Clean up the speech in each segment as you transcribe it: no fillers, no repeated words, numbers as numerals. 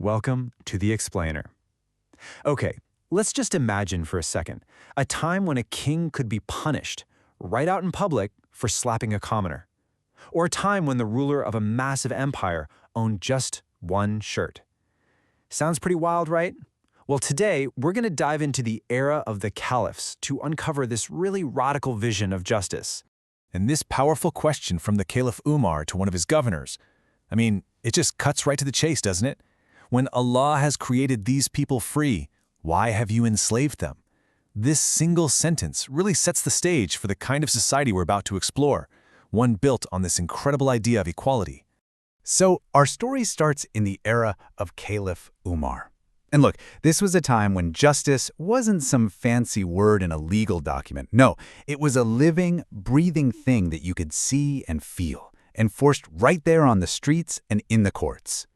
Welcome to the Explainer. Okay, let's just imagine for a second a time when a king could be punished right out in public for slapping a commoner, or a time when the ruler of a massive empire owned just one shirt. Sounds pretty wild, right? Well, today we're going to dive into the era of the caliphs to uncover this really radical vision of justice. And this powerful question from the Caliph Umar to one of his governors, it just cuts right to the chase, doesn't it? When Allah has created these people free, why have you enslaved them? This single sentence really sets the stage for the kind of society we're about to explore, one built on this incredible idea of equality. So our story starts in the era of Caliph Umar. And look, this was a time when justice wasn't some fancy word in a legal document. No, it was a living, breathing thing that you could see and feel, enforced right there on the streets and in the courts.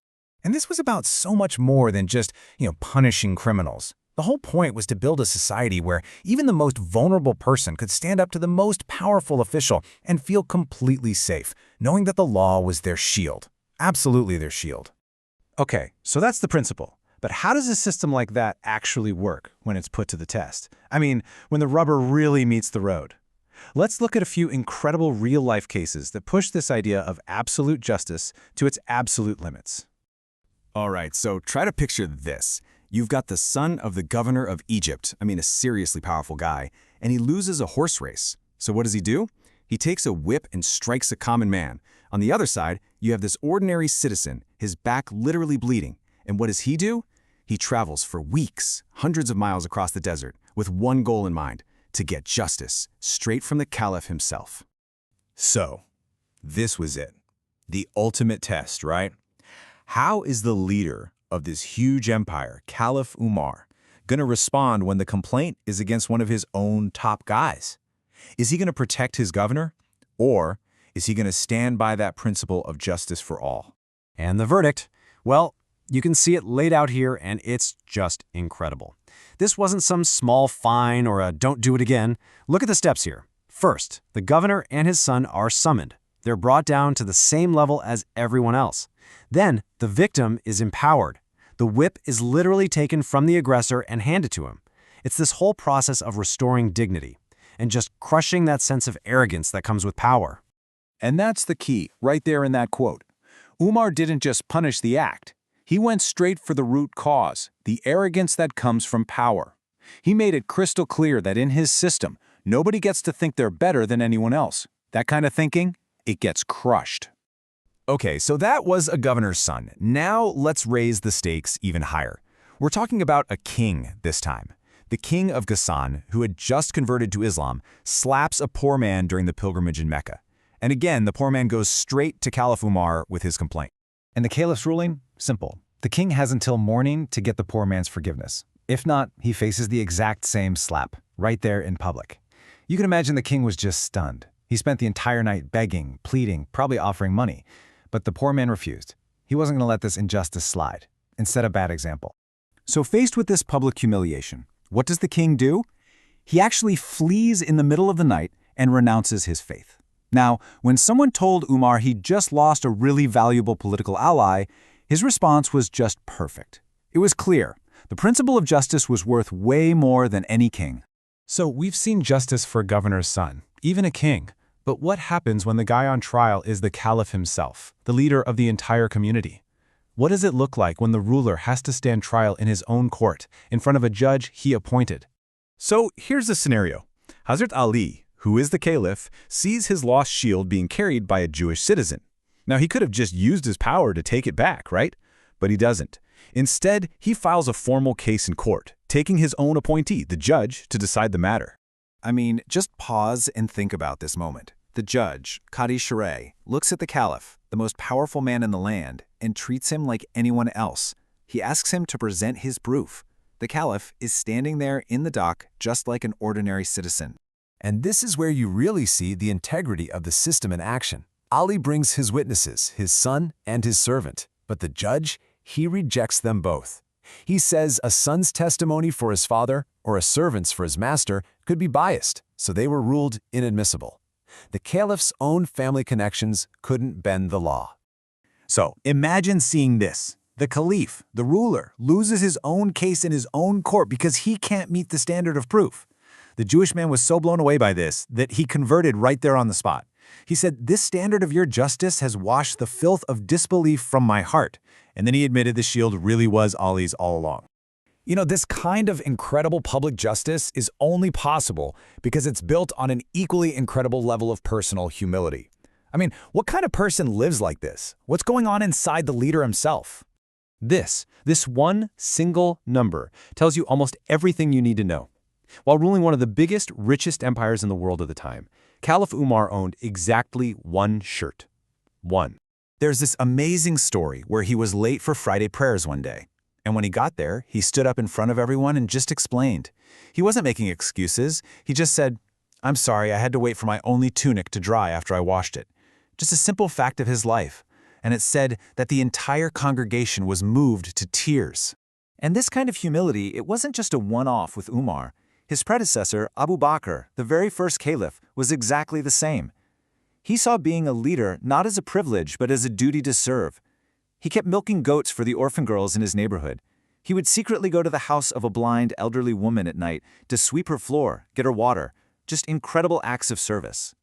And this was about so much more than just, punishing criminals. The whole point was to build a society where even the most vulnerable person could stand up to the most powerful official and feel completely safe, knowing that the law was their shield. Absolutely their shield. Okay, so that's the principle. But how does a system like that actually work when it's put to the test? When the rubber really meets the road. Let's look at a few incredible real-life cases that push this idea of absolute justice to its absolute limits. All right, so try to picture this. You've got the son of the governor of Egypt, a seriously powerful guy, and he loses a horse race. So what does he do? He takes a whip and strikes a common man. On the other side, you have this ordinary citizen, his back literally bleeding. And what does he do? He travels for weeks, hundreds of miles across the desert, with one goal in mind, to get justice, straight from the caliph himself. So, this was it. The ultimate test, right? How is the leader of this huge empire, Caliph Umar, going to respond when the complaint is against one of his own top guys? Is he going to protect his governor? Or is he going to stand by that principle of justice for all? And the verdict? Well, you can see it laid out here, and it's just incredible. This wasn't some small fine or a don't do it again. Look at the steps here. First, the governor and his son are summoned. They're brought down to the same level as everyone else. Then, the victim is empowered. The whip is literally taken from the aggressor and handed to him. It's this whole process of restoring dignity and just crushing that sense of arrogance that comes with power. And that's the key, right there in that quote. Umar didn't just punish the act. He went straight for the root cause, the arrogance that comes from power. He made it crystal clear that in his system, nobody gets to think they're better than anyone else. That kind of thinking, it gets crushed. Okay, so that was a governor's son. Now let's raise the stakes even higher. We're talking about a king this time. The king of Ghassan, who had just converted to Islam, slaps a poor man during the pilgrimage in Mecca. And again, the poor man goes straight to Caliph Umar with his complaint. And the caliph's ruling? Simple. The king has until morning to get the poor man's forgiveness. If not, he faces the exact same slap, right there in public. You can imagine the king was just stunned. He spent the entire night begging, pleading, probably offering money. But the poor man refused. He wasn't going to let this injustice slide. Instead, a bad example. So faced with this public humiliation, what does the king do? He actually flees in the middle of the night and renounces his faith. Now, when someone told Umar he just lost a really valuable political ally, his response was just perfect. It was clear. The principle of justice was worth way more than any king. So we've seen justice for a governor's son, even a king. But what happens when the guy on trial is the caliph himself, the leader of the entire community? What does it look like when the ruler has to stand trial in his own court, in front of a judge he appointed? So here's the scenario. Hazrat Ali, who is the caliph, sees his lost shield being carried by a Jewish citizen. Now, he could have just used his power to take it back, right? But he doesn't. Instead, he files a formal case in court, taking his own appointee, the judge, to decide the matter. Just pause and think about this moment. The judge, Qadi Shareh, looks at the caliph, the most powerful man in the land, and treats him like anyone else. He asks him to present his proof. The caliph is standing there in the dock just like an ordinary citizen. And this is where you really see the integrity of the system in action. Ali brings his witnesses, his son and his servant, but the judge, he rejects them both. He says a son's testimony for his father or a servant's for his master could be biased, so they were ruled inadmissible. The caliph's own family connections couldn't bend the law. So imagine seeing this. The caliph, the ruler, loses his own case in his own court because he can't meet the standard of proof. The Jewish man was so blown away by this that he converted right there on the spot. He said, "This standard of your justice has washed the filth of disbelief from my heart." And then he admitted the shield really was Ali's all along. You know, this kind of incredible public justice is only possible because it's built on an equally incredible level of personal humility. I mean, what kind of person lives like this? What's going on inside the leader himself? This one single number tells you almost everything you need to know. While ruling one of the biggest, richest empires in the world at the time, Caliph Umar owned exactly one shirt. One. There's this amazing story where he was late for Friday prayers one day. And when he got there, he stood up in front of everyone and just explained. He wasn't making excuses. He just said, "I'm sorry, I had to wait for my only tunic to dry after I washed it." Just a simple fact of his life. And it said that the entire congregation was moved to tears. And this kind of humility, it wasn't just a one-off with Umar. His predecessor, Abu Bakr, the very first caliph, was exactly the same. He saw being a leader not as a privilege but as a duty to serve. He kept milking goats for the orphan girls in his neighborhood. He would secretly go to the house of a blind elderly woman at night to sweep her floor, get her water. Just incredible acts of service.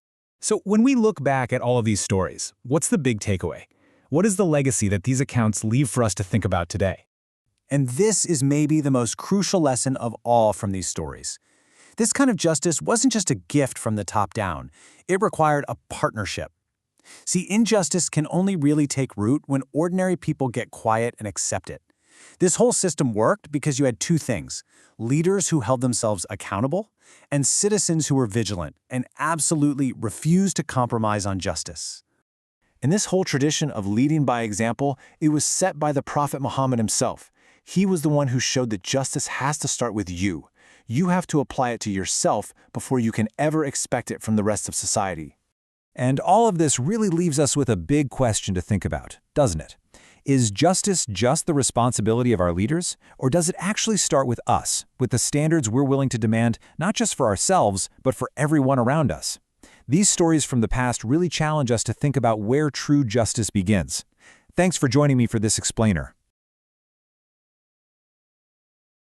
So when we look back at all of these stories, what's the big takeaway? What is the legacy that these accounts leave for us to think about today? And this is maybe the most crucial lesson of all from these stories. This kind of justice wasn't just a gift from the top down. It required a partnership. See, injustice can only really take root when ordinary people get quiet and accept it. This whole system worked because you had two things: leaders who held themselves accountable and citizens who were vigilant and absolutely refused to compromise on justice. In this whole tradition of leading by example, it was set by the Prophet Muhammad himself. He was the one who showed that justice has to start with you. You have to apply it to yourself before you can ever expect it from the rest of society. And all of this really leaves us with a big question to think about, doesn't it? Is justice just the responsibility of our leaders, or does it actually start with us, with the standards we're willing to demand not just for ourselves, but for everyone around us? These stories from the past really challenge us to think about where true justice begins. Thanks for joining me for this explainer.